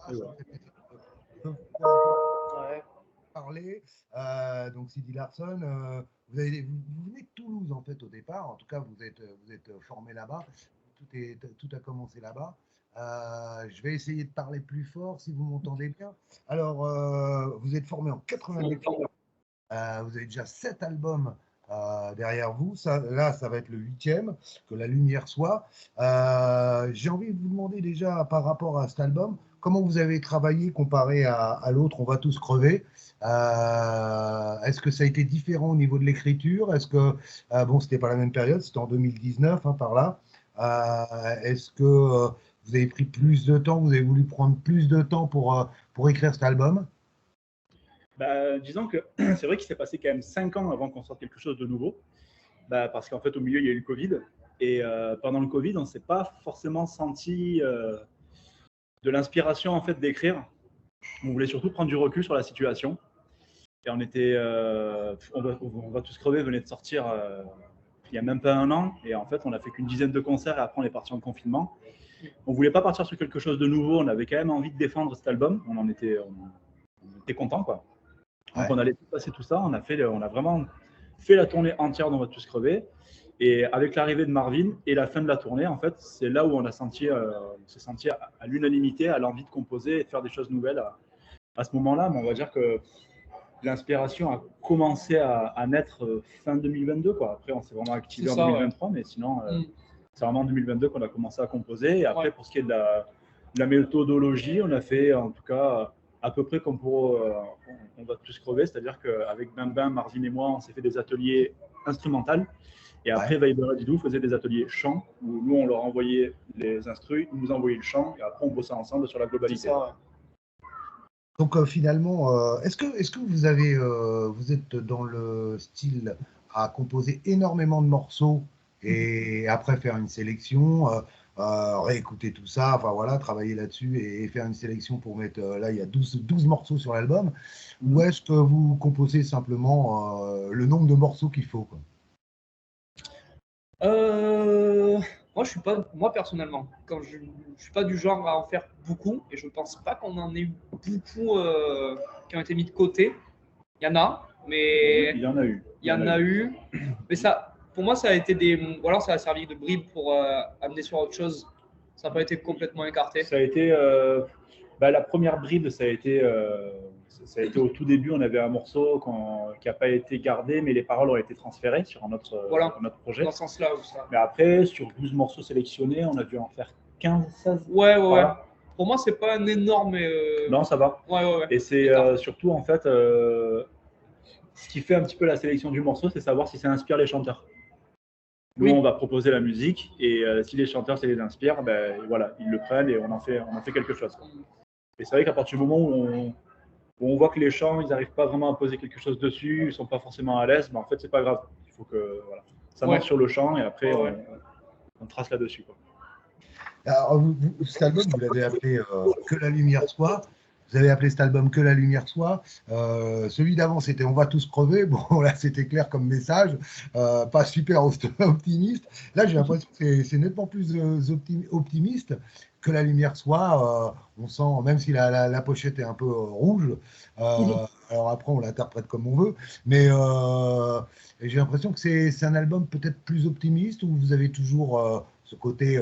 Ah, ça ouais. me fait plaisir de pouvoir parler. Donc Sidi Larson, vous venez de Toulouse en fait au départ. En tout cas, vous êtes formé là-bas. Tout a commencé là-bas. Je vais essayer de parler plus fort si vous m'entendez bien. Alors, vous êtes formé en 88. Vous avez déjà 7 albums derrière vous. Là, ça va être le 8e, que la lumière soit. J'ai envie de vous demander déjà par rapport à cet album, comment vous avez travaillé comparé à l'autre, On va tous crever. Est-ce que ça a été différent au niveau de l'écriture? Est-ce que, bon, c'était pas la même période, c'était en 2019, hein, par là. Est-ce que vous avez pris plus de temps, vous avez voulu prendre plus de temps pour écrire cet album? Disons que c'est vrai qu'il s'est passé quand même 5 ans avant qu'on sorte quelque chose de nouveau. Parce qu'en fait, au milieu, il y a eu le Covid. Et pendant le Covid, on ne s'est pas forcément senti de l'inspiration en fait, d'écrire. On voulait surtout prendre du recul sur la situation. Et on était. On va tous crever venait de sortir il n'y a même pas un an. Et en fait, on n'a fait qu'une dizaine de concerts et après, on est parti en confinement. On ne voulait pas partir sur quelque chose de nouveau. On avait quand même envie de défendre cet album. On était content, quoi. Donc, on allait passer tout ça. On a vraiment fait la tournée entière d'On va tous crever. Et avec l'arrivée de Marvin et la fin de la tournée, en fait, c'est là où on s'est senti à l'unanimité, à l'envie de composer et de faire des choses nouvelles à ce moment-là. Mais on va dire que l'inspiration a commencé à naître fin 2022, quoi. Après, on s'est vraiment activé en 2023, mais sinon, c'est vraiment en 2022 qu'on a commencé à composer. Et après, pour ce qui est de la méthodologie, on a fait, en tout cas, à peu près comme pour On va tous crever, c'est-à-dire qu'avec Bim, Marvin et moi, on s'est fait des ateliers instrumentaux. Et après, Viber et Didou faisaient des ateliers chant, où nous, on leur envoyait les instrus, ils nous envoyaient le chant, et après, on bossait ensemble sur la globalité. Donc finalement, est-ce que vous êtes dans le style à composer énormément de morceaux et après faire une sélection, réécouter tout ça, enfin voilà, travailler là-dessus et faire une sélection pour mettre, là il y a 12 morceaux sur l'album, ou est-ce que vous composez simplement le nombre de morceaux qu'il faut, quoi? Moi personnellement, quand je suis pas du genre à en faire beaucoup, et je pense pas qu'on en ait eu beaucoup qui ont été mis de côté. Il y en a, mais il y en a eu. Mais ça, pour moi, ça a été ou alors ça a servi de bribe pour amener sur autre chose. Ça n'a pas été complètement écarté. Ça a été la première bribe, ça a été au tout début. On avait un morceau qui n'a pas été gardé, mais les paroles ont été transférées sur notre projet. Dans ce sens-là. Mais après, sur 12 morceaux sélectionnés, on a dû en faire 15, 16. Ouais. Pour moi, c'est pas un énorme. Non, ça va. Ouais. Et c'est surtout, en fait, ce qui fait un petit peu la sélection du morceau, c'est savoir si ça inspire les chanteurs. Nous, on va proposer la musique et si les chanteurs, ça les inspire, voilà, ils le prennent et on en fait quelque chose. Et c'est vrai qu'à partir du moment où on voit que les chants, ils n'arrivent pas vraiment à poser quelque chose dessus, ils ne sont pas forcément à l'aise, en fait, c'est pas grave. Il faut que ça marche sur le chant et après, on trace là-dessus, quoi. Alors, cet album, vous l'avez appelé Que la lumière soit. Vous avez appelé cet album Que la lumière soit. Celui d'avant, c'était On va tous crever. Bon, là, c'était clair comme message. Pas super optimiste. Là, j'ai l'impression que c'est nettement plus optimiste. Que la lumière soit. On sent, même si la pochette est un peu rouge, alors après, on l'interprète comme on veut. Mais j'ai l'impression que c'est un album peut-être plus optimiste, où vous avez toujours ce côté,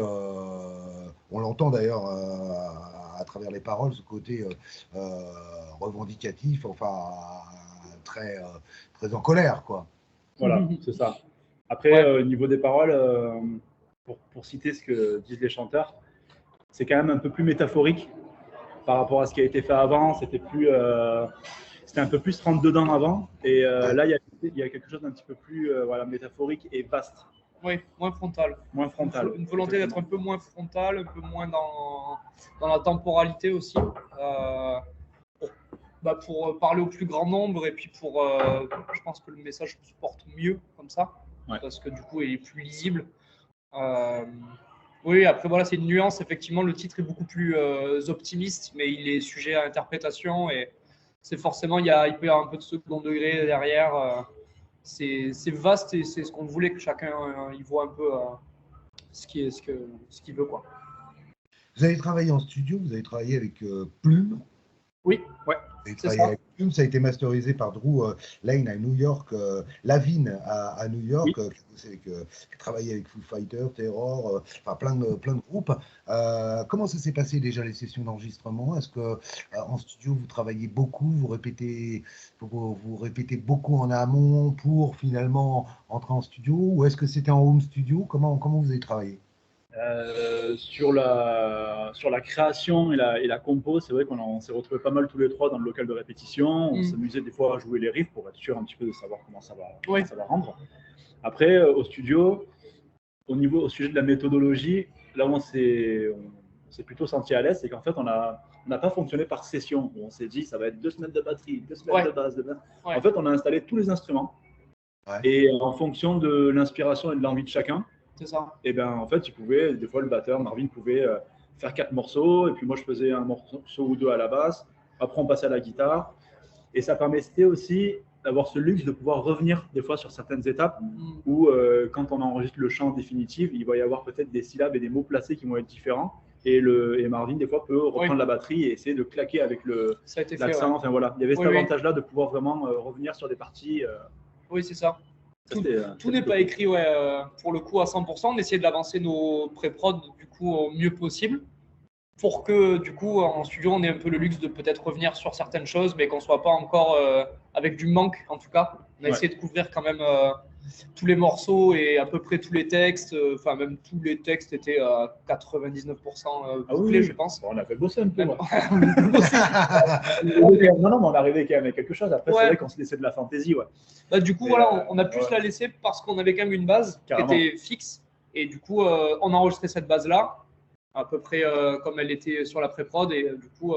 on l'entend d'ailleurs à travers les paroles, ce côté revendicatif, enfin très en colère, quoi. Voilà, c'est ça. Après, au niveau des paroles, pour citer ce que disent les chanteurs, c'est quand même un peu plus métaphorique par rapport à ce qui a été fait avant. C'était un peu plus rentre dedans avant. Et là, il y a quelque chose d'un petit peu plus métaphorique et vaste. Oui, moins frontal. Une volonté d'être un peu moins frontal, un peu moins dans la temporalité aussi. Pour parler au plus grand nombre et puis je pense que le message se porte mieux comme ça, parce que du coup il est plus lisible. Oui, après voilà, c'est une nuance, effectivement le titre est beaucoup plus optimiste, mais il est sujet à interprétation et c'est forcément, il peut y avoir un peu de second degré derrière. C'est vaste et c'est ce qu'on voulait que chacun y voit un peu ce qu'il veut, quoi. Vous avez travaillé en studio, vous avez travaillé avec Plume. Oui, ouais, Vous avez c'est travaillé ça. avec Plume, ça a été masterisé par Drew Lane à New York, Lavigne à New York, Oui. qui a travaillé avec Foo Fighters, Terror, enfin plein de groupes. Comment ça s'est passé déjà les sessions d'enregistrement? Est-ce que en studio vous travaillez beaucoup, vous répétez beaucoup en amont pour finalement entrer en studio, ou est-ce que c'était en home studio? Comment vous avez travaillé? Sur la création et la compo, c'est vrai qu'on s'est retrouvés pas mal tous les trois dans le local de répétition. On s'amusait des fois à jouer les riffs pour être sûr un petit peu de savoir comment ça va rendre. Après, au studio, au sujet de la méthodologie, là où on s'est plutôt senti à l'aise, c'est qu'en fait, on n'a pas fonctionné par session. On s'est dit, ça va être 2 semaines de batterie, 2 semaines de basse. En fait, on a installé tous les instruments. Et en fonction de l'inspiration et de l'envie de chacun, c'est ça. Et ben en fait, des fois le batteur, Marvin, pouvait faire 4 morceaux, et puis moi je faisais un morceau ou 2 à la basse, après on passait à la guitare, et ça permettait aussi d'avoir ce luxe de pouvoir revenir des fois sur certaines étapes où quand on enregistre le chant définitif, il va y avoir peut-être des syllabes et des mots placés qui vont être différents, et Marvin des fois peut reprendre la batterie et essayer de claquer avec l'accent. Enfin voilà, il y avait cet avantage-là de pouvoir vraiment revenir sur des parties. Oui, c'est ça. Tout n'est pas écrit pour le coup à 100%. On essayait de l'avancer nos pré-prod du coup au mieux possible pour que du coup en studio on ait un peu le luxe de peut-être revenir sur certaines choses, mais qu'on soit pas encore avec du manque en tout cas. On a essayé de couvrir quand même tous les morceaux et à peu près tous les textes. Enfin même tous les textes étaient à 99% couplés, je pense. On a fait bosser un peu. Non, mais on arrivait quand même à quelque chose. Après, c'est vrai qu'on se laissait de la fantaisie. Bah, du coup, on a pu se la laisser parce qu'on avait quand même une base qui était fixe. Et du coup, on a enregistré cette base-là, à peu près comme elle était sur la pré-prod. Et du coup,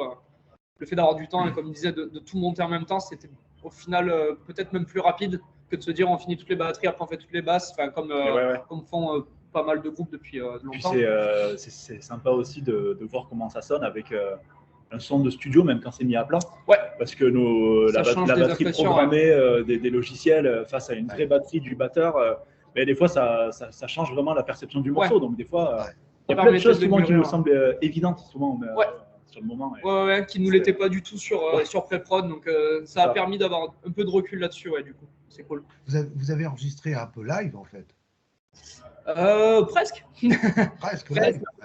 le fait d'avoir du temps, et comme il disait, de tout monter en même temps, c'était au final peut-être même plus rapide que de se dire on finit toutes les batteries, après on fait toutes les basses, comme font pas mal de groupes depuis longtemps. Puis c'est sympa aussi de voir comment ça sonne avec un son de studio, même quand c'est mis à plat. Parce que la batterie programmée des logiciels face à une vraie batterie du batteur, mais des fois ça change vraiment la perception du morceau. Donc des fois, il y a plein de choses souvent qui nous semblent évidentes souvent sur le moment. Qui ne nous l'étaient pas du tout sur pré-prod. Donc ça a permis d'avoir un peu de recul là-dessus. Du coup, c'est cool. Vous avez enregistré un peu live en fait? Presque. Presque.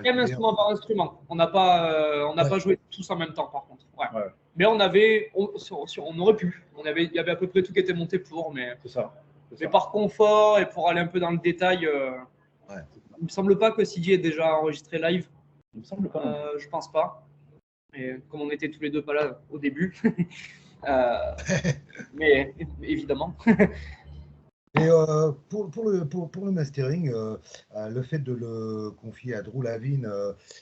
Même instrument par instrument. On n'a pas joué tous en même temps, par contre. Mais on aurait pu. Il y avait à peu près tout qui était monté pour, mais par confort et pour aller un peu dans le détail. Il me semble pas que CD ait déjà enregistré live. Il me semble pas. Je pense pas. Et comme on était tous les deux pas là au début, mais évidemment. Et pour le mastering, le fait de le confier à Drew Lavigne,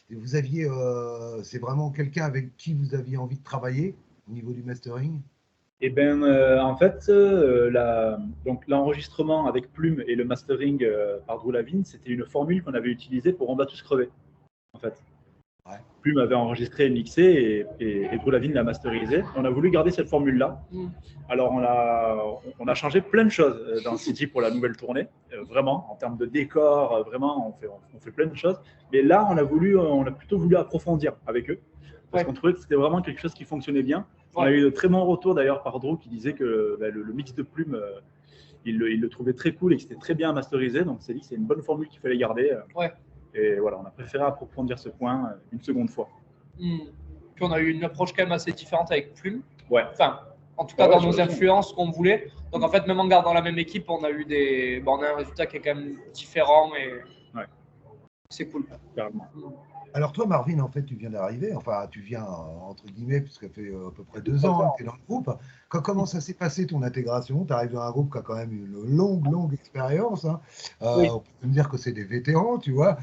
vous aviez, c'est vraiment quelqu'un avec qui vous aviez envie de travailler au niveau du mastering? Eh bien, en fait, donc l'enregistrement avec Plume et le mastering par Drew Lavigne, c'était une formule qu'on avait utilisée pour On va tous crever, en fait. Plume avait enregistré et mixé et Drew Lavigne l'a masterisé. On a voulu garder cette formule-là. Alors, on a changé plein de choses dans City pour la nouvelle tournée, vraiment, en termes de décor, vraiment, on fait plein de choses. Mais là, on a plutôt voulu approfondir avec eux, parce qu'on trouvait que c'était vraiment quelque chose qui fonctionnait bien. On a eu de très bons retours d'ailleurs par Drew qui disait que le mix de Plume, il le trouvait très cool et que c'était très bien masterisé. Donc, c'est dit que c'est une bonne formule qu'il fallait garder. Et voilà, on a préféré approfondir ce point une seconde fois. Puis on a eu une approche quand même assez différente avec Plume. Enfin, en tout cas, dans nos influences qu'on voulait. Donc en fait, même en gardant la même équipe, on a eu on a un résultat qui est quand même différent et c'est cool. Carrément. Alors toi, Marvin, en fait, tu viens d'arriver, enfin, tu viens, entre guillemets, puisque ça fait à peu près 2 ans que tu es dans le groupe. Comment ça s'est passé ton intégration? Tu arrives dans un groupe qui a quand même une longue expérience. On peut me dire que c'est des vétérans, tu vois.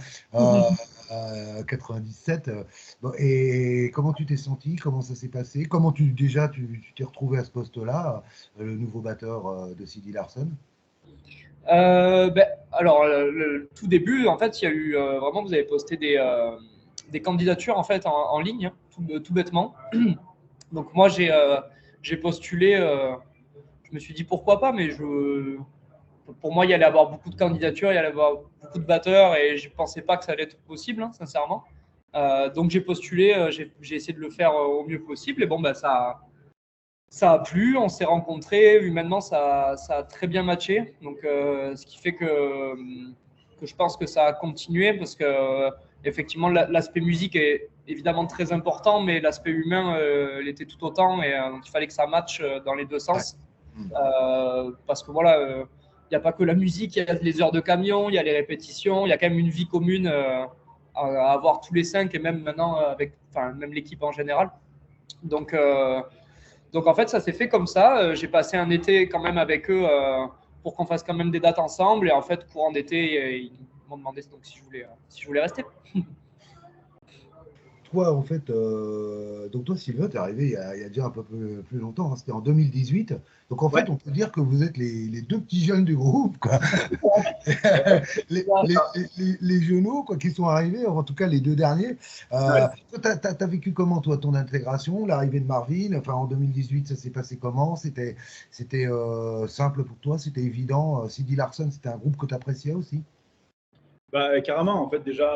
97. Et comment tu t'es senti? Comment ça s'est passé? Comment tu t'es retrouvé à ce poste-là, le nouveau batteur de Sidi Larson? Alors, le tout début, en fait, il y a eu vraiment, vous avez posté des candidatures en fait en ligne, tout bêtement. Donc moi, j'ai postulé. Je me suis dit pourquoi pas, mais pour moi, il y allait avoir beaucoup de candidatures, il y allait avoir beaucoup de batteurs, et je pensais pas que ça allait être possible, sincèrement. Donc j'ai postulé, j'ai essayé de le faire au mieux possible. Et bon, bah, ça a plu, on s'est rencontrés. Humainement, ça a très bien matché. Donc, ce qui fait que je pense que ça a continué parce que effectivement, l'aspect musique est évidemment très important, mais l'aspect humain l'était tout autant. Et donc, il fallait que ça matche dans les deux sens. Parce que voilà, il n'y a pas que la musique, il y a les heures de camion, il y a les répétitions, il y a quand même une vie commune à avoir tous les 5 et même maintenant avec même l'équipe en général. Donc en fait, ça s'est fait comme ça. J'ai passé un été quand même avec eux pour qu'on fasse quand même des dates ensemble. Et en fait, courant d'été, ils m'ont demandé donc, si je voulais rester. Toi, en fait, donc toi, Sylvain, tu es arrivé il y a déjà un peu plus longtemps, hein, c'était en 2018. Donc en fait, on peut dire que vous êtes les deux petits jeunes du groupe, quoi. les genoux, quoi, qui sont arrivés, en tout cas les deux derniers. Tu as vécu comment, toi, ton intégration, l'arrivée de Marvin? Enfin, en 2018, ça s'est passé comment? C'était simple pour toi? C'était évident? Sidi Larson, c'était un groupe que tu appréciais aussi? Bah, carrément, en fait, déjà,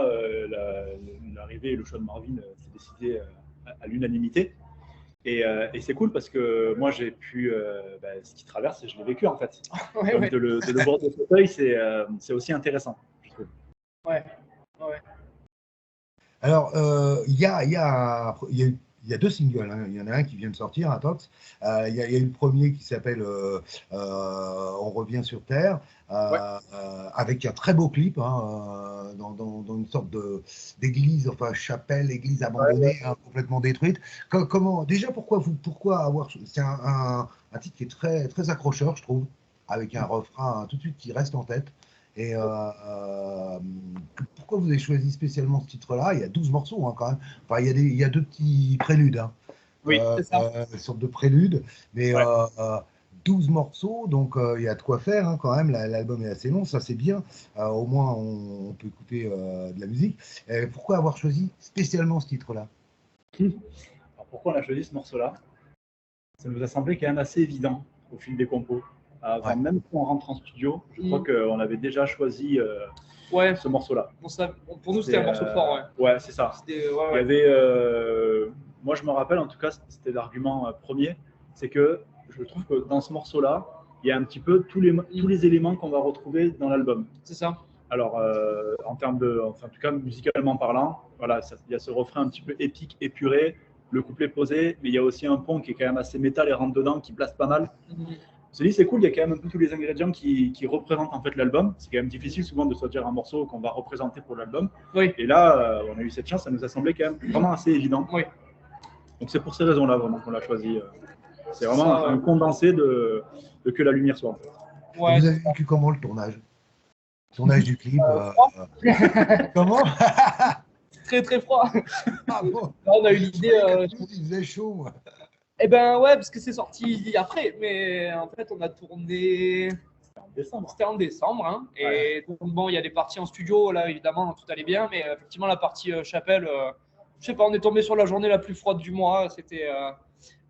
l'arrivée et le choix de Marvin s'est décidé à l'unanimité. Et c'est cool parce que moi, j'ai pu, ce qui traverse, je l'ai vécu en fait. Donc, de le voir de cet œil, c'est aussi intéressant, je trouve. Ouais. Alors, il y a deux singles, hein. Il y en a un qui vient de sortir, Intox. Il y a le premier qui s'appelle On revient sur Terre, avec un très beau clip, hein, dans une sorte d'église, enfin chapelle, église abandonnée, hein, complètement détruite. Déjà, pourquoi avoir. C'est un titre qui est très, très accrocheur, je trouve, avec un refrain tout de suite qui reste en tête. Et pourquoi vous avez choisi spécialement ce titre-là? Il y a 12 morceaux, hein, quand même. Enfin, il y a deux petits préludes. Hein. Oui, c'est ça. Une sorte de prélude. Mais 12 morceaux, donc il y a de quoi faire, hein, quand même. L'album est assez long, ça c'est bien. Au moins, on peut écouter de la musique. Pourquoi avoir choisi spécialement ce titre-là? Alors, pourquoi on a choisi ce morceau-là? Ça nous a semblé quand même assez évident au fil des compos. Même quand on rentre en studio, je crois qu'on avait déjà choisi ce morceau-là. Pour nous, c'était un morceau fort. Ouais, c'est ça. Il y avait, moi, je me rappelle, en tout cas, c'était l'argument premier, c'est que je trouve que dans ce morceau-là, il y a un petit peu tous les éléments qu'on va retrouver dans l'album. C'est ça. Alors, en termes en tout cas, musicalement parlant, voilà, il y a ce refrain un petit peu épique, épuré, le couplet posé, mais il y a aussi un pont qui est quand même assez métal et rentre dedans, qui place pas mal. Je me suis dit, c'est cool, il y a quand même un peu tous les ingrédients qui représentent en fait l'album. C'est quand même difficile souvent de choisir un morceau qu'on va représenter pour l'album. Oui. Et là, on a eu cette chance, ça nous a semblé quand même vraiment assez évident. Oui. Donc c'est pour ces raisons-là vraiment qu'on l'a choisi. C'est vraiment un condensé de Que la lumière soit. En fait. Ouais. Vous avez vécu comment le tournage? Tournage du clip Comment? Très très froid. Ah bon? On a eu l'idée. Il faisait chaud, moi. Eh ben ouais, parce que c'est sorti après, mais en fait on a tourné. C'était en décembre, hein. Et donc bon, il y a des parties en studio, là évidemment tout allait bien, mais effectivement la partie chapelle, je sais pas, on est tombé sur la journée la plus froide du mois. C'était.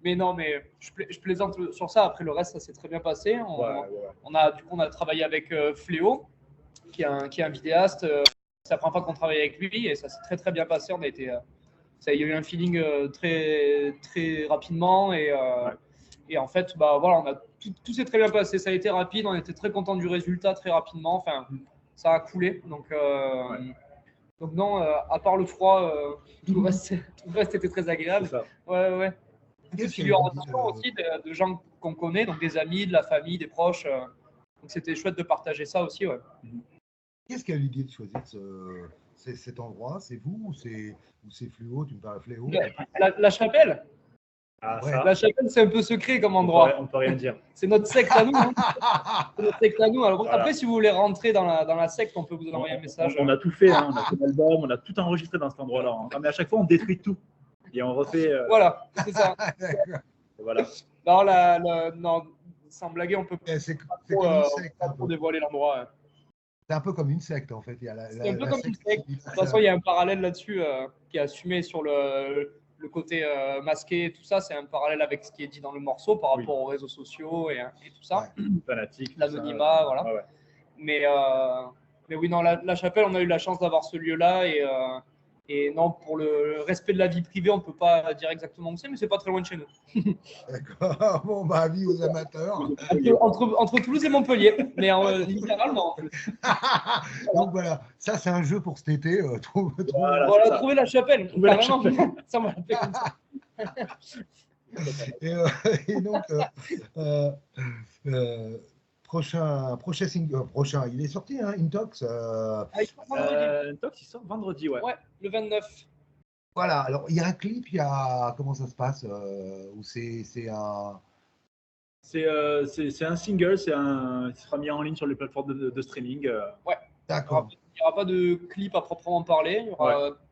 Mais non, mais je plaisante sur ça. Après le reste, ça s'est très bien passé. On a travaillé avec Fléau, qui est un vidéaste. C'est la première fois qu'on travaille avec lui et ça s'est très très bien passé. On a été. Il y a eu un feeling très, très rapidement et en fait, voilà, tout s'est très bien passé. Ça a été rapide, on était très content du résultat très rapidement. Enfin, ça a coulé. Donc non, à part le froid, tout le reste était très agréable. Ouais. Beaucoup de figurations aussi de gens qu'on connaît, donc des amis, de la famille, des proches. Donc c'était chouette de partager ça aussi. Ouais. Qu'est-ce qui a eu l'idée de choisir cet endroit? C'est vous ou c'est Fléau? Tu me parles Fléau? La chapelle. La chapelle, c'est un peu secret comme endroit. On peut rien dire. C'est notre secte à nous. Hein. C'est notre secte à nous. Alors, après, si vous voulez rentrer dans la secte, on peut vous envoyer un message. On a tout fait. Hein. On a fait l'album, on a tout enregistré dans cet endroit-là. Hein. Mais à chaque fois, on détruit tout. Et on refait. Voilà, c'est ça. Voilà. Alors, non, sans blaguer, on peut pas trop dévoiler l'endroit. Hein. C'est un peu comme une secte, en fait. C'est un peu comme une secte. De toute façon, il y a un parallèle là-dessus qui est assumé sur le côté masqué et tout ça. C'est un parallèle avec ce qui est dit dans le morceau par rapport aux réseaux sociaux et tout ça. Fanatique. L'anonymat, voilà. Mais oui, non, la chapelle, on a eu la chance d'avoir ce lieu-là Et non, pour le respect de la vie privée, on ne peut pas dire exactement où c'est, mais c'est pas très loin de chez nous. D'accord. Bon, bah, avis aux amateurs. Entre Toulouse et Montpellier, mais littéralement. Donc voilà, ça c'est un jeu pour cet été. Voilà, trouver la chapelle. Trouver la Carrément. chapelle. Ça m'a fait comme ça. Et donc, prochain single, prochain, il est sorti, hein, Intox. Ah, il sort vendredi. Tox, il sort vendredi, ouais. Ouais, le 29. Voilà, alors il y a un clip, il y a. Comment ça se passe où c'est un. C'est un single, il sera mis en ligne sur les plateformes de streaming. Ouais. D'accord. Il n'y aura pas de clip à proprement parler.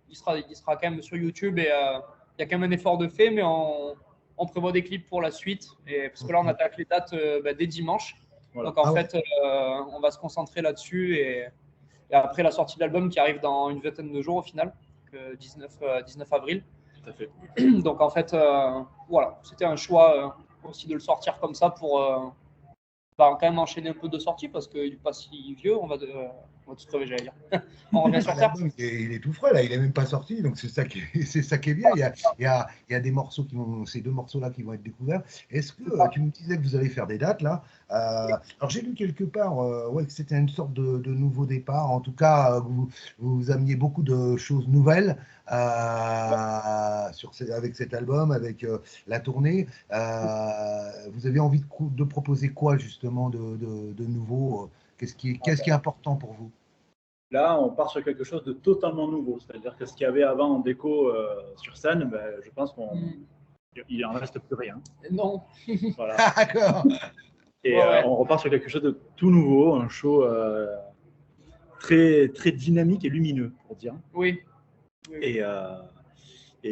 Il sera quand même sur YouTube et il y a quand même un effort de fait, mais on prévoit des clips pour la suite. Et, parce que là, on attaque les dates dès dimanche. Voilà. Donc en fait, on va se concentrer là-dessus. Et après la sortie de l'album qui arrive dans une vingtaine de jours au final, 19 avril. Tout à fait. Donc en fait, voilà, c'était un choix aussi de le sortir comme ça pour quand même enchaîner un peu de sorties parce qu'il n'est pas si vieux, on va tout crever, j'allais dire. On revient sur terre. Il est tout frais là, il n'est même pas sorti, donc c'est ça qui est bien. Il y a des morceaux ces deux morceaux-là qui vont être découverts. Est-ce que tu me disais que vous allez faire des dates là alors j'ai lu quelque part que c'était une sorte de nouveau départ. En tout cas, vous ameniez beaucoup de choses nouvelles avec cet album, avec la tournée. Vous avez envie de proposer quoi justement de nouveau Qu'est-ce qui est important pour vous? Là, on part sur quelque chose de totalement nouveau. C'est-à-dire que ce qu'il y avait avant en déco sur scène, je pense qu'il n'en reste plus rien. Non. Voilà. D'accord. Et on repart sur quelque chose de tout nouveau, un show très, très dynamique et lumineux, pour dire. Oui. Et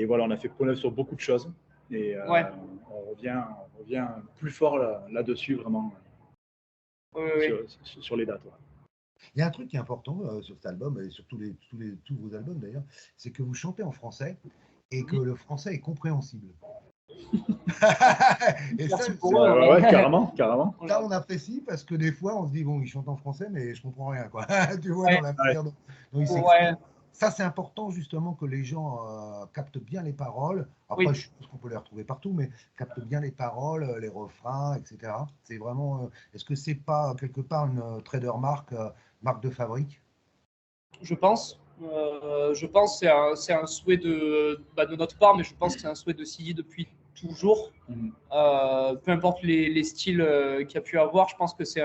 voilà, on a fait peau neuve sur beaucoup de choses. Et on revient plus fort là-dessus, vraiment, sur les dates. Ouais. Il y a un truc qui est important sur cet album, et sur tous vos albums d'ailleurs, c'est que vous chantez en français et que le français est compréhensible. Et ça, carrément. Là, on apprécie parce que des fois, on se dit, bon, il chante en français, mais je comprends rien, quoi. Tu vois, dans la manière dont il s'exprime. Ça, c'est important, justement, que les gens captent bien les paroles. Après, je suppose qu'on peut les retrouver partout, mais captent bien les paroles, les refrains, etc. C'est vraiment. Est-ce que c'est pas, quelque part, une trademark, marque de fabrique? Je pense. C'est un souhait de notre part, mais je pense que c'est un souhait de Sidi depuis toujours. Peu importe les styles qu'il y a pu avoir, je pense que c'est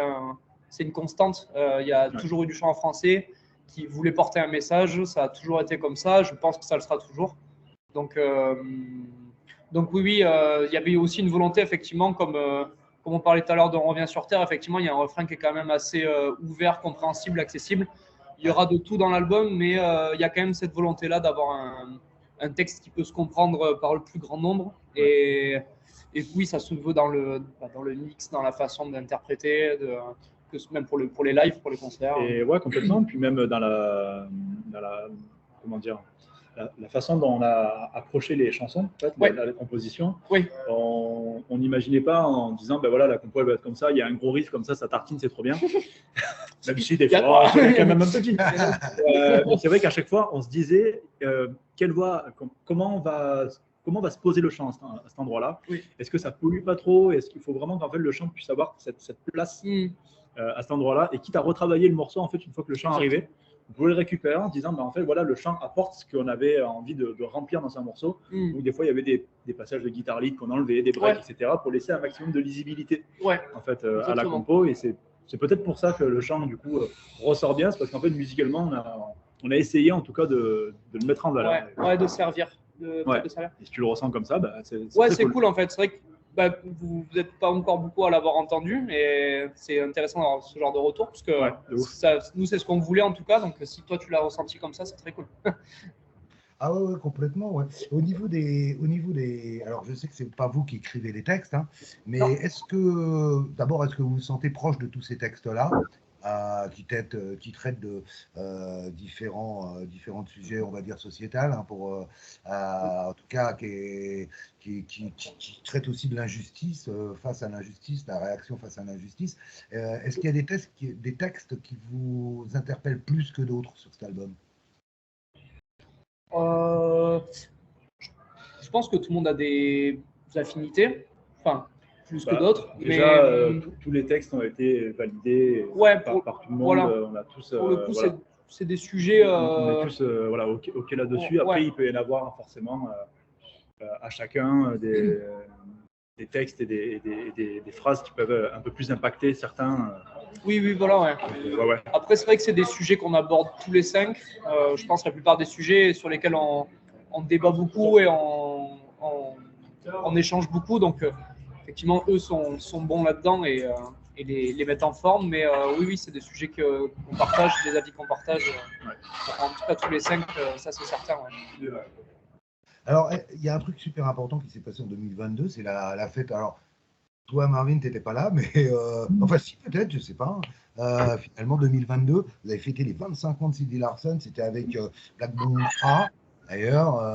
une constante. Il y a toujours eu du chant en français qui voulait porter un message. Ça a toujours été comme ça. Je pense que ça le sera toujours. Donc oui, il y avait aussi une volonté, effectivement, comme on parlait tout à l'heure de On revient sur terre. Effectivement, il y a un refrain qui est quand même assez ouvert, compréhensible, accessible. Il y aura de tout dans l'album, mais il y a quand même cette volonté-là d'avoir un texte qui peut se comprendre par le plus grand nombre. Et oui, ça se veut dans le mix, dans la façon d'interpréter, même pour les lives, pour les concerts. Et ouais, complètement. Puis même dans la comment dire, la façon dont on a approché les chansons, en fait, la composition, on n'imaginait pas en disant, voilà, la compo elle va être comme ça, il y a un gros riff comme ça tartine, c'est trop bien. Même si des fois, c'est quand même un petit. C'est vrai qu'à chaque fois, on se disait, comment va se poser le chant à cet endroit-là? Est-ce que ça pollue pas trop? Est-ce qu'il faut vraiment qu'en fait le chant puisse avoir cette place à cet endroit-là? Et quitte à retravailler le morceau, en fait, une fois que le chant est arrivé, vous pouvez le récupérer en disant, en fait, voilà, le chant apporte ce qu'on avait envie de remplir dans un morceau. Donc, des fois, il y avait des passages de guitare lead qu'on enlevait, des breaks, etc., pour laisser un maximum de lisibilité en fait, à la compo. Et c'est peut-être pour ça que le chant, du coup, ressort bien. C'est parce qu'en fait, musicalement, on a essayé, en tout cas, de le mettre en valeur. De servir. Et si tu le ressens comme ça, c'est cool, en fait. C'est vrai que vous n'êtes pas encore beaucoup à l'avoir entendu et c'est intéressant d'avoir ce genre de retour parce que nous, c'est ce qu'on voulait en tout cas. Donc, si toi, tu l'as ressenti comme ça, c'est très cool. Ah ouais, complètement. Ouais. Au niveau des, alors je sais que c'est pas vous qui écrivez les textes, hein, mais est-ce que vous vous sentez proche de tous ces textes-là qui traitent de différents sujets, on va dire sociétals, hein, en tout cas qui traitent aussi de l'injustice face à l'injustice, la réaction face à l'injustice. Est-ce qu'il y a des textes qui vous interpellent plus que d'autres sur cet album? Je pense que tout le monde a des affinités, enfin, plus que d'autres. Déjà, Mais, tous les textes ont été validés par tout le monde. Voilà. On a tous, pour le coup, voilà. c'est des sujets. On est tous voilà, OK là-dessus. Après, il peut y en avoir forcément à chacun des textes et des phrases qui peuvent un peu plus impacter certains. Oui, voilà, ouais. Après, c'est vrai que c'est des sujets qu'on aborde tous les 5. Je pense que la plupart des sujets sur lesquels on débat beaucoup et on échange beaucoup. Donc, effectivement, eux sont bons là-dedans et les mettent en forme. Mais oui, c'est des sujets qu'on partage, des avis qu'on partage. En tout cas, tous les 5, ça c'est certain. Ouais. Alors, il y a un truc super important qui s'est passé en 2022, c'est la fête. Alors, toi, Marvin, tu n'étais pas là, mais enfin, si, peut-être, je ne sais pas. Finalement, 2022, vous avez fêté les 25 ans de Cindy Larson. C'était avec Black Moon A, d'ailleurs,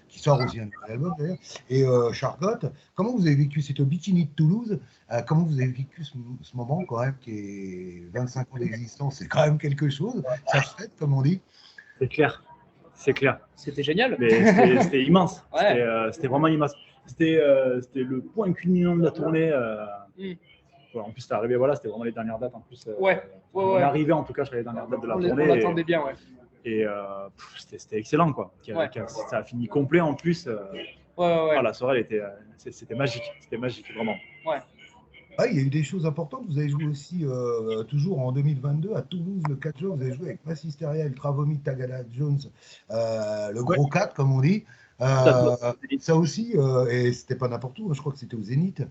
qui sort aussi un nouvel album, d'ailleurs, et Charlotte. Comment vous avez vécu? C'était au Bikini de Toulouse. Comment vous avez vécu ce moment, quand même, qui est 25 ans d'existence? C'est quand même quelque chose. Ça se fête, comme on dit. C'est clair. C'est clair. C'était génial. C'était immense. Ouais. C'était vraiment immense. C'était le point culminant de la tournée. En plus, c'était arrivé, voilà, c'était vraiment les dernières dates. En plus, on est arrivé en tout cas sur les dernières dates de la tournée. On l'attendait bien, ouais. Et c'était excellent, quoi. Ça a fini complet en plus. La soirée, c'était magique. C'était magique, vraiment. Ouais. Il y a eu des choses importantes. Vous avez joué aussi, toujours en 2022, à Toulouse, le 4 juin. Vous avez joué avec Mass Hysteria, Ultra Vomit, Tagada Jones, le gros 4, comme on dit. Ça aussi, et c'était pas n'importe où, je crois que c'était au Zénith.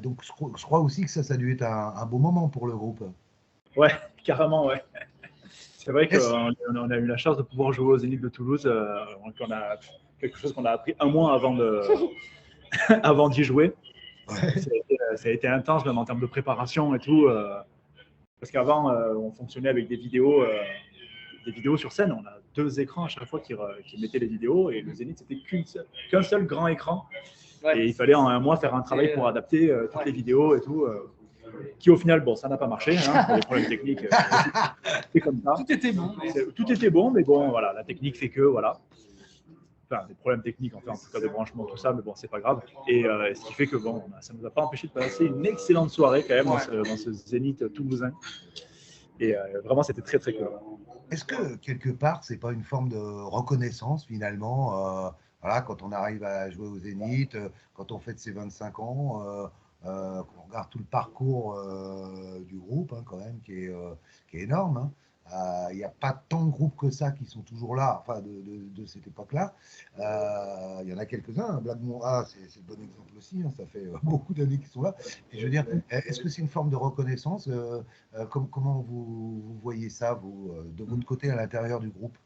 Donc, je crois aussi que ça a dû être un beau moment pour le groupe. Ouais, carrément, ouais. C'est vrai qu'on a eu la chance de pouvoir jouer au Zénith de Toulouse. On a quelque chose qu'on a appris un mois avant d'y jouer. Ouais. Ça a été intense, même en termes de préparation et tout. Parce qu'avant, on fonctionnait avec des vidéos sur scène. On a 2 écrans à chaque fois qui mettaient les vidéos. Et le Zénith, c'était qu'un seul grand écran. Ouais. Et il fallait en un mois faire un travail pour adapter toutes les vidéos et tout. Qui au final, bon, ça n'a pas marché, pour les problèmes techniques. C'est comme ça. Tout était bon. Tout était bon, mais bon, voilà, la technique fait que, voilà. Enfin, des problèmes techniques, en tout cas de branchement, tout ça, mais bon, c'est pas grave. Et ce qui fait que, bon, ça ne nous a pas empêché de passer une excellente soirée quand même dans ce Zénith toulousain. Et vraiment, c'était très, très cool. Est-ce que, quelque part, c'est pas une forme de reconnaissance, finalement, voilà, quand on arrive à jouer au Zénith, quand on fête ses 25 ans, qu'on regarde tout le parcours du groupe, quand même, qui est énorme. Il n'y a pas tant de groupes que ça qui sont toujours là, enfin de cette époque-là. Il y en a quelques-uns. Black Moon A, c'est le bon exemple aussi. Ça fait beaucoup d'années qu'ils sont là. Et je veux dire, est-ce que c'est une forme de reconnaissance? Comment vous voyez ça, vous, de votre côté, à l'intérieur du groupe?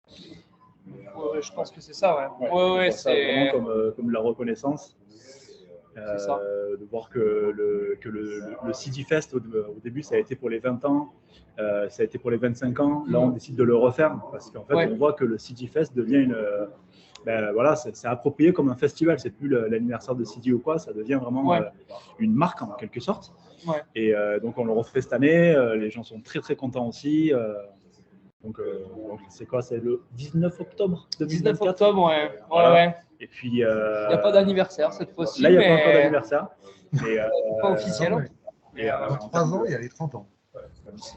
Ouais, je pense que c'est ça, ouais. C'est vraiment comme la reconnaissance. De voir que le CD Fest au début ça a été pour les 20 ans, ça a été pour les 25 ans. Là on décide de le refaire parce qu'en fait on voit que le CD Fest devient voilà, c'est approprié comme un festival. C'est plus l'anniversaire de CD ou quoi, ça devient vraiment une marque en quelque sorte. Et donc on le refait cette année. Les gens sont très très contents aussi. Donc c'est quoi? C'est le 19 octobre 2024. 19 octobre, ouais. Et puis, il n'y a pas d'anniversaire cette fois-ci. Là, il n'y a pas encore d'anniversaire. Pas officiel. Dans 3 ans, il y a les 30 ans.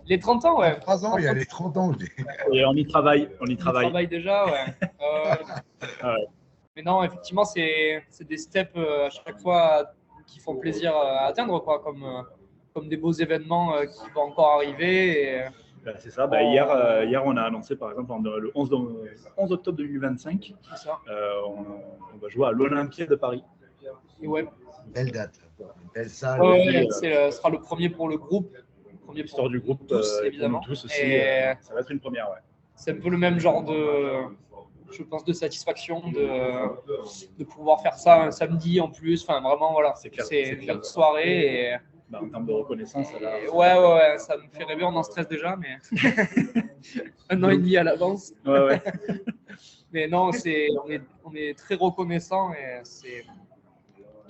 Les 30 ans, ouais. Dans 3 ans, il y a les 30 ans. Et on y travaille. On y travaille déjà, ouais. Mais non, effectivement, c'est des steps à chaque fois qui font plaisir à atteindre, quoi, comme des beaux événements qui vont encore arriver. Et... c'est ça. Hier, on a annoncé, par exemple, le 11 octobre 2025, on va jouer à l'Olympia de Paris. Et ouais. Belle date, une belle salle. Ce sera le premier pour le groupe. L'histoire du groupe, tous, évidemment. Tous aussi, ça va être une première, ouais. C'est un peu le même genre je pense, de satisfaction de pouvoir faire ça un samedi en plus. Enfin, vraiment, voilà. C'est une belle soirée. Et... en termes de reconnaissance, ouais, ça me fait rêver, on en stresse déjà, mais 1 an et demi à l'avance. Ouais. Mais non, on est très reconnaissant et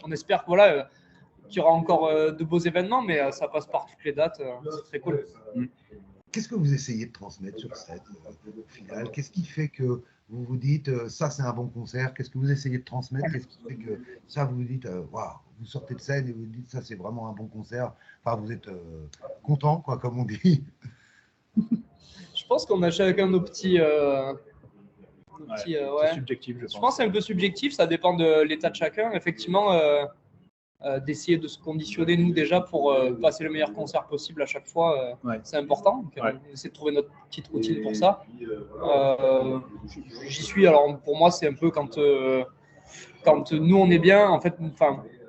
on espère qu'il y aura encore de beaux événements, mais ça passe par toutes les dates, c'est très cool. Qu'est-ce que vous essayez de transmettre sur scène au final? Qu'est-ce qui fait que vous vous dites ça c'est un bon concert? Qu'est-ce que vous essayez de transmettre? Qu'est-ce qui fait que ça vous vous dites waouh, vous sortez de scène et vous dites ça c'est vraiment un bon concert? Enfin, vous êtes content, quoi, comme on dit. Je pense qu'on a chacun nos petits. C'est subjectif, Je pense que c'est un peu subjectif, ça dépend de l'état de chacun. Effectivement, d'essayer de se conditionner, nous, déjà, pour passer le meilleur concert possible à chaque fois, c'est important. Donc, on essaie de trouver notre petite routine pour ça. J'y suis. Alors, pour moi, c'est un peu quand nous, on est bien, en fait,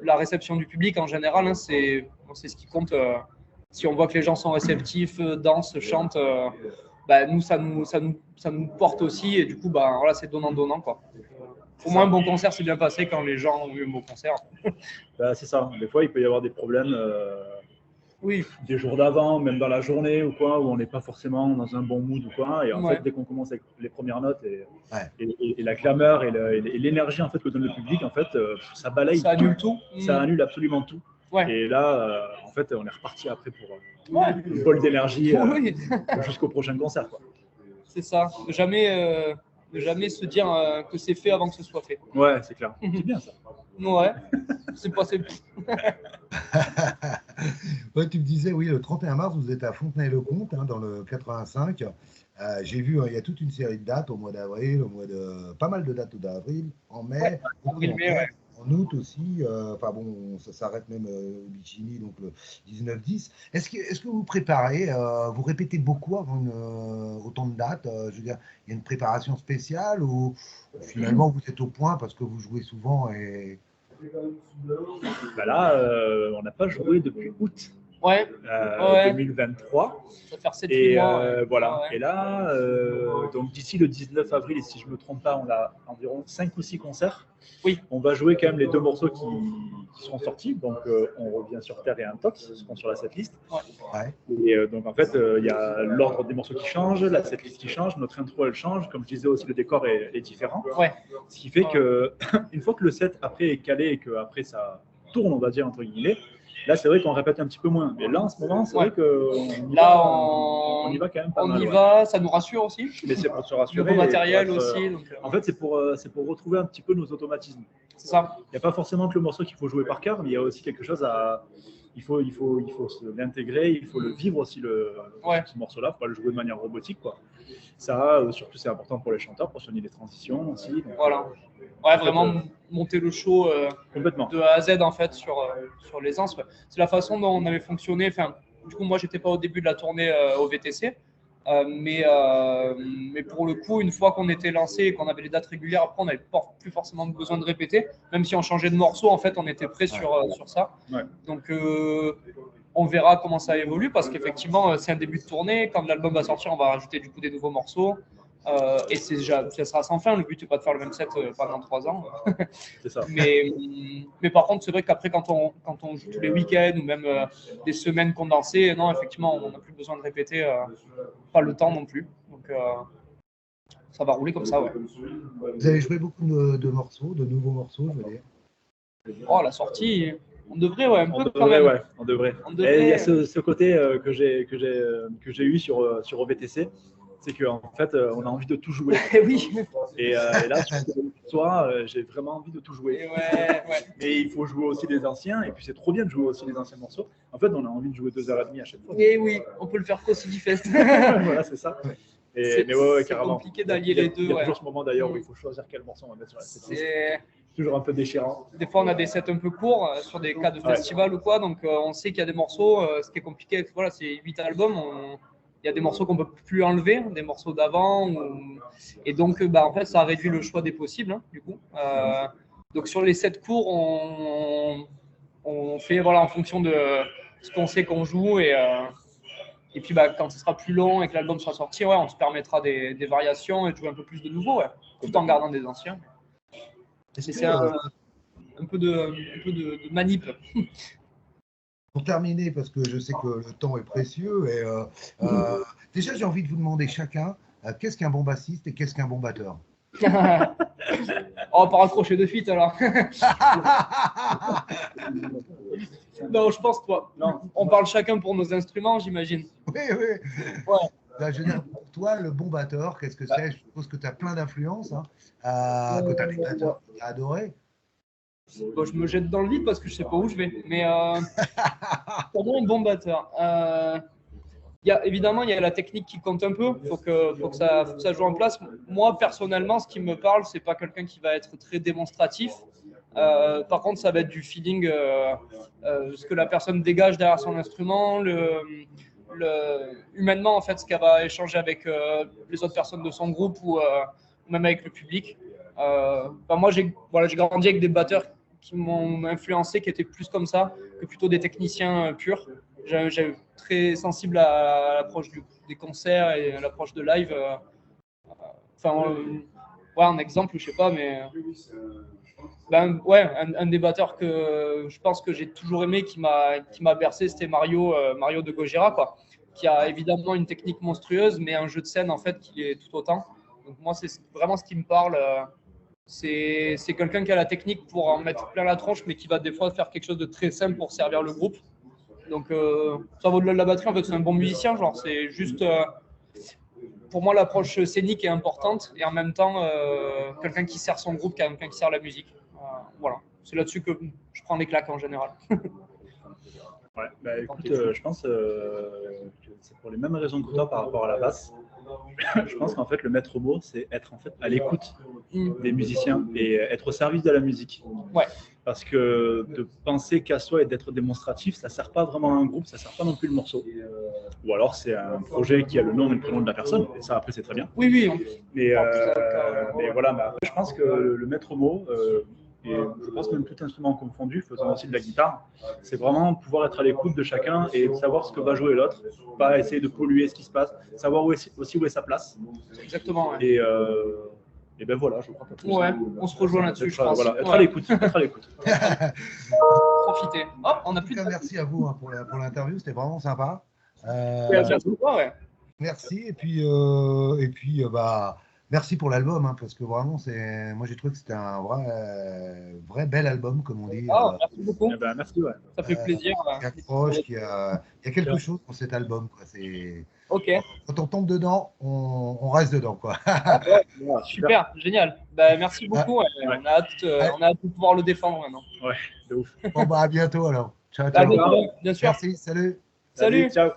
la réception du public, en général, hein, c'est ce qui compte. Si on voit que les gens sont réceptifs, dansent, chantent, nous, ça nous porte aussi. Et du coup, voilà, c'est donnant-donnant, quoi. Pour moi, un bon concert s'est bien passé quand les gens ont eu un bon concert. C'est ça. Des fois, il peut y avoir des problèmes des jours d'avant, même dans la journée ou quoi, où on n'est pas forcément dans un bon mood ou quoi. Et en fait, dès qu'on commence avec les premières notes et la clameur et l'énergie en fait, que donne le public, en fait, ça balaye. Ça annule tout. Ça annule absolument tout. Ouais. Et là, en fait, on est reparti après pour une bol d'énergie jusqu'au prochain concert, quoi. C'est ça. Jamais se dire que c'est fait avant que ce soit fait. Ouais, c'est clair. C'est bien ça. Ouais, c'est passé. Ouais, tu me disais, oui, le 31 mars, vous êtes à Fontenay-le-Comte, dans le 85. J'ai vu, il y a toute une série de dates au mois d'avril, pas mal de dates d'avril, en mai, en août aussi. Ça s'arrête même au Bikini, donc le 19-10. Est-ce que vous préparez, vous répétez beaucoup avant autant de dates? Je veux dire, il y a une préparation spéciale ou finalement vous êtes au point parce que vous jouez souvent et... Là, on n'a pas joué depuis août 2023. Ça fait 7 mois. Voilà. Et là, donc d'ici le 19 avril, et si je ne me trompe pas, on a environ 5 ou 6 concerts. Oui. On va jouer quand même les 2 morceaux qui seront sortis. Donc, on revient sur Terre et Intox, qui seront sur la setlist. Et donc, en fait, il y a l'ordre des morceaux qui change, la setlist qui change, notre intro, elle change. Comme je disais aussi, le décor est différent. Ce qui fait qu'une fois que le set après est calé et qu'après ça tourne, on va dire, entre guillemets, là, c'est vrai qu'on répète un petit peu moins. Mais là, en ce moment, c'est vrai qu'on y va quand même pas mal. On y va, ça nous rassure aussi. Mais c'est pour se rassurer. Le matériel aussi. Donc, en fait, c'est pour retrouver un petit peu nos automatismes. C'est ça. Il n'y a pas forcément que le morceau qu'il faut jouer par cœur, mais il y a aussi quelque chose à... Il faut l'intégrer, il faut le vivre aussi, ce morceau-là, il faut pas le jouer de manière robotique, quoi. Ça, surtout, c'est important pour les chanteurs, pour soigner les transitions aussi. Donc, voilà. Vraiment monter le show complètement de A à Z en fait sur les ans. C'est la façon dont on avait fonctionné. Du coup, moi, j'étais pas au début de la tournée au VTC, mais pour le coup, une fois qu'on était lancé et qu'on avait les dates régulières, après, on n'avait plus forcément besoin de répéter. Même si on changeait de morceau, en fait, on était prêt sur ça. Donc, on verra comment ça évolue parce qu'effectivement, c'est un début de tournée. Quand l'album va sortir, on va rajouter du coup des nouveaux morceaux. Et ça sera sans fin. Le but n'est pas de faire le même set pendant 3 ans. C'est ça. Mais par contre, c'est vrai qu'après, quand on joue tous les week-ends ou même des semaines condensées, non, effectivement, on n'a plus besoin de répéter, pas le temps non plus. Donc, ça va rouler comme ça, ouais. Vous avez joué beaucoup de morceaux, de nouveaux morceaux, je veux dire. Oh, la sortie, on devrait, ouais, on devrait. Et il y a ce côté que j'ai eu sur OVTC. C'est qu'en fait, on a envie de tout jouer. Oui. Et là, sur ce soir, j'ai vraiment envie de tout jouer. Et il faut jouer aussi les anciens. Et puis, c'est trop bien de jouer aussi les anciens morceaux. En fait, on a envie de jouer 2h30 à chaque fois. Et oui, on peut le faire qu'au Fest. Voilà, c'est ça. C'est compliqué d'allier les deux. Il y a toujours ce moment d'ailleurs où il faut choisir quel morceau on va mettre sur la setlist. C'est toujours un peu déchirant. Des fois, on a des sets un peu courts sur des cas de festival ou quoi. Donc, on sait qu'il y a des morceaux. Ce qui est compliqué, voilà, c'est 8 albums. Il y a des morceaux qu'on ne peut plus enlever, des morceaux d'avant. Et donc, en fait, ça réduit le choix des possibles, du coup. Donc, sur les 7 cours, on fait en fonction de ce qu'on sait qu'on joue. Et puis, quand ce sera plus long et que l'album sera sorti, on se permettra des variations et de jouer un peu plus de nouveaux, tout en gardant des anciens. C'est un peu de manip. Pour terminer, parce que je sais que le temps est précieux, et déjà j'ai envie de vous demander chacun, qu'est-ce qu'un bon bassiste et qu'est-ce qu'un bon batteur? On va pas raccrocher de suite alors. Non, je pense toi. Non, on parle chacun pour nos instruments, j'imagine. Oui, oui. Ouais. Bah, je veux dire, pour toi, le bon batteur, qu'est-ce que c'est? Je suppose que tu as plein d'influences, hein, que tu as des batteurs que tu as adorés. Bon, je me jette dans le vide parce que je sais pas où je vais. Mais pour moi, un bon batteur. Évidemment, il y a la technique qui compte un peu. Faut que ça joue en place. Moi, personnellement, ce qui me parle, c'est pas quelqu'un qui va être très démonstratif. Par contre, ça va être du feeling, ce que la personne dégage derrière son instrument, humainement, en fait, ce qu'elle va échanger avec les autres personnes de son groupe ou même avec le public. Moi, j'ai grandi avec des batteurs qui m'ont influencé, qui étaient plus comme ça que plutôt des techniciens purs. J'ai très sensible à l'approche des concerts et à l'approche de live. Un exemple, je sais pas, mais un des batteurs que je pense que j'ai toujours aimé, qui m'a bercé, c'était Mario de Gojira, quoi, qui a évidemment une technique monstrueuse, mais un jeu de scène en fait qui est tout autant. Donc moi, c'est vraiment ce qui me parle. C'est quelqu'un qui a la technique pour en mettre plein la tronche, mais qui va des fois faire quelque chose de très simple pour servir le groupe. Donc ça va au-delà de la batterie, en fait, c'est un bon musicien, genre c'est juste pour moi l'approche scénique est importante et en même temps quelqu'un qui sert son groupe, quelqu'un qui sert la musique. Voilà, c'est là-dessus que je prends les claques en général. Ouais, bah écoute, je pense que c'est pour les mêmes raisons que toi par rapport à la basse. Je pense qu'en fait, le maître mot, c'est être en fait à l'écoute des musiciens et être au service de la musique. Ouais. Parce que de penser qu'à soi et d'être démonstratif, ça ne sert pas vraiment à un groupe, ça ne sert pas non plus le morceau. Ou alors c'est un projet qui a le nom et le prénom de la personne, et ça après c'est très bien. Oui, oui. Mais voilà, mais après, je pense que le maître mot, et je pense même tout instrument confondu, faisant aussi de la guitare, c'est vraiment pouvoir être à l'écoute de chacun et savoir ce que va jouer l'autre, pas essayer de polluer ce qui se passe, savoir aussi où est sa place. Exactement. Ouais. Et ben voilà, je crois que on se rejoint là-dessus, je pense. Voilà, être à l'écoute. Profitez. Oh, on a plus de... Merci à vous pour l'interview, c'était vraiment sympa. Merci, et puis merci pour l'album, hein, parce que vraiment, moi j'ai trouvé que c'était un vrai bel album, comme on dit. Merci beaucoup. Merci, ouais. Ça fait plaisir. Il y a quelque chose dans cet album, quoi. Ok. Quand on tombe dedans, on reste dedans, quoi. Super, génial. Merci beaucoup. Ouais. On a hâte de pouvoir le défendre maintenant. Ouais, de ouf. Bon, à bientôt alors. Ciao, ciao. Bien sûr. Merci, salut. Salut. Ciao.